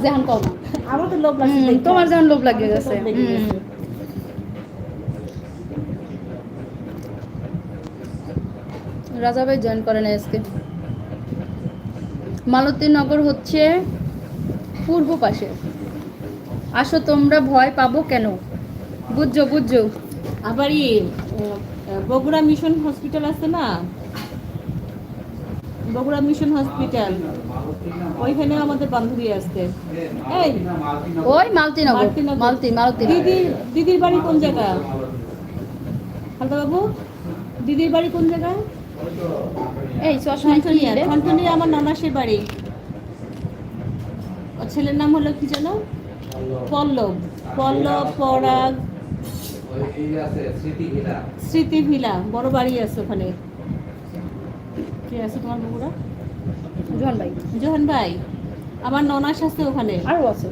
যেহান কম আমার তো লোভ লাগছে তোমার যেমন লোভ লাগিয়ে গেছে রাজা ভাই জয়েন করে না আজকে। মালতী নগর হচ্ছে পূর্ব পাশে। আসো তোমরা, ভয় পাবো কেন? বুঝছো বুঝছো। আবার বগুড়া মিশন হসপিটাল আছে না, বগুড়া মিশন হসপিটাল, ওইখানে আমাদের বান্ধবী আসতে। এই ওই মালতীনগর, মালতী দিদির বাড়ি কোন জায়গা? হালদা বাবু, দিদির বাড়ি কোন জায়গায়? এই ঠনঠনিয়া আমার ননাসের বাড়ি। ওর ছেলের নাম হলো কি জানো? পল্লব। পল্লব, পরাগ, স্মৃতি ভিলা, বড় বাড়ি আছে ওখানে। কে আছে তোমার বগুড়া? জোহান ভাই আমার ননাস আছে ওখানে। আরো আছে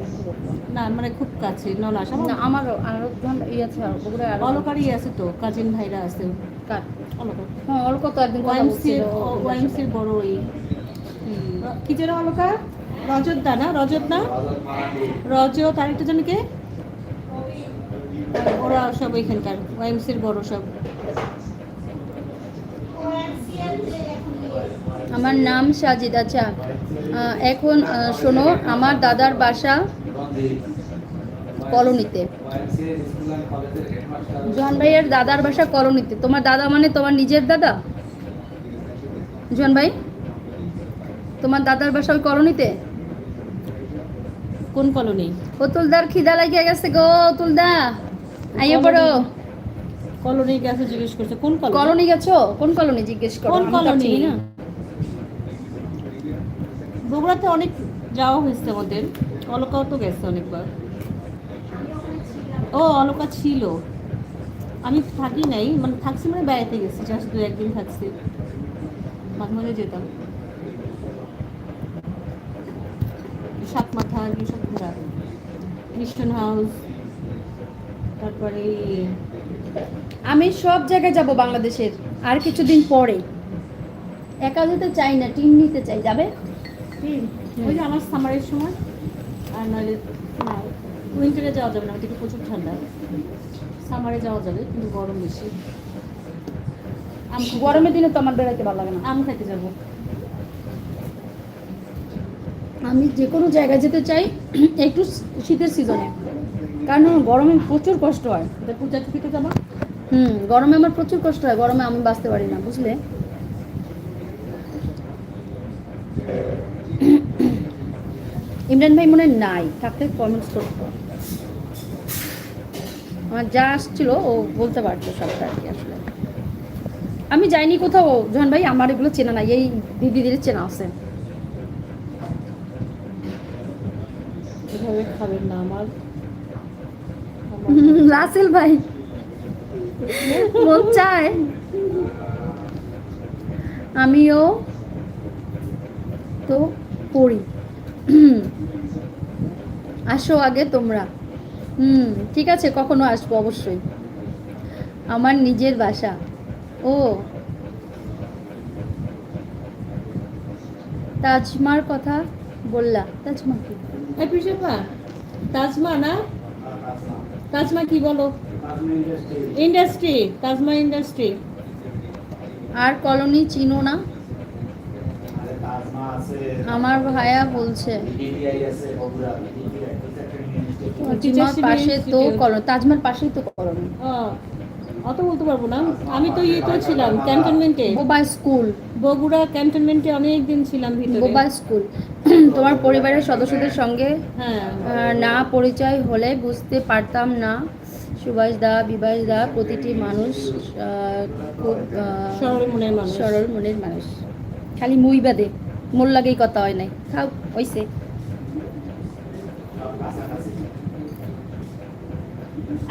না মানে খুব কাছে ননাস আমার। না আমারও আরো ই আছে, আর বগুড়ায় আরো অলকারই আছে তো, কাজিন ভাইরা আছে। কার? অলকা। হ্যাঁ অলকা তো একদিন ওয়াইমসির বড় ওই কি যেন অলকা? রজত দা না? রজত না? রজত আরেকটা জন কে? ওরা সব ওইখানকার ওয়াইমসির বড় সব। আমার নাম সাজিদ। আচ্ছা এখন শোনো, আমার দাদার বাসা কলোনিতে। জোহান ভাইয়ের দাদার বাসা কলোনিতে। তোমার দাদা মানে তোমার নিজের দাদা? জোহান ভাই, তোমার দাদার বাসা ওই কলোনিতে? কোন কলোনি? অতুলদার খিদা লাগিয়ে গেছে গো। অতুলদা আইয়ে পড়ো। কলোনি গেছে জিজ্ঞেস করছে কোন কলোনি? কলোনি গেছো? কোন কলোনি জিজ্ঞেস করো। কোন কলোনি? না বগুড়াতে অনেক যাওয়া হয়েছে আমাদের। অলকাও তো গেছে অনেকবার। ও অলকা ছিল, আমি থাকি নাই, মানে থাকছি মানে বেড়াতে গেছি, জাস্ট 2-1 দিন থাকছি, মাঝে মাঝে যেতাম। সাত মাথা এইসব ঘোরা, মিস্টন হাউস, তারপরে আমি সব জায়গায় যাব বাংলাদেশের আর কিছুদিন পরে। একা যেতে চাই না, টিম নিতে চাই। যাবে? ওই যে আমার সামারের সময়, আর নাহলে না উইন্টারে যাওয়া যাবে না, ওদিকে প্রচুর ঠান্ডা। সামারে যাওয়া যাবে কিন্তু গরম বেশি। গরমের দিনে তো আমার বেড়াইতে ভালো লাগে না। আম খাইতে যাবো। আমি যে কোনো জায়গায় যেতে চাই একটু শীতের সিজনে, কারণ গরমে প্রচুর কষ্ট হয়। পূজা থেকে যাবো। গরমে আমার প্রচুর কষ্ট হয়। গরমে আমি বাঁচতে পারি না, বুঝলে। ইমরান ভাই মনে নাই, থাকতে কমেন্টস করতো। আমার যা আসছিল ও বলতে পারতো সবটা আর কি। আসলে আমি যাইনি কোথাও জোহান ভাই, আমার এগুলো চেনা নাই। এই দিদিদের চেনা আছে। এভাবে খাবেন না আমার রাসেল ভাই মন চায় আমিও তো পড়ি। আসো আগে তোমরা। ঠিক আছে, কখনো আসবো অবশ্যই। আমার নিজের বাসা। ও তাজমার কথা বললা? তাজমা কি? এই পিসেপা তাজমা না? তাজমা কি বলো? ইন্ডাস্ট্রি, তাজমা ইন্ডাস্ট্রি। আর কলোনি চিনো না? আমার ভাইয়া বলছে পাশে তো কলোনি, তাজমার পাশেই তো কলোনি। অত বলতে পারবো না, আমি তো ইয়েতে ছিলাম ক্যান্টনমেন্টে, বোবা স্কুল, বগুড়া ক্যান্টনমেন্টে অনেক দিন ছিলাম ভিতরে। বোবা স্কুল। তোমার পরিবারের সদস্যদের সঙ্গে না পরিচয় হলে বুঝতে পারতাম না। সুভাষ দা, বিভাস দা, প্রতিটি মানুষ খুব সরল মনের মানুষ। খালি মুই বাদে মোর লাগেই কথা হয় নাই। খাও হইছে।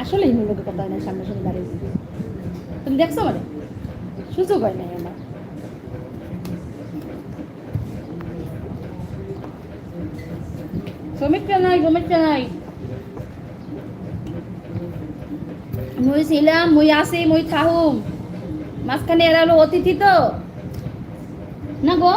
আসলেই মোর লগে কথা হয় নাই, সামনাসামনি দাঁড়িয়ে। তুমি দেখছো মানে সুযোগ হয় নাই আমার। সমীক্ষা নাই। মুই ছিলাম, মুই আসি, মুই থাহুম। মাঝখানে এরা হলো অতিথি তো না গো।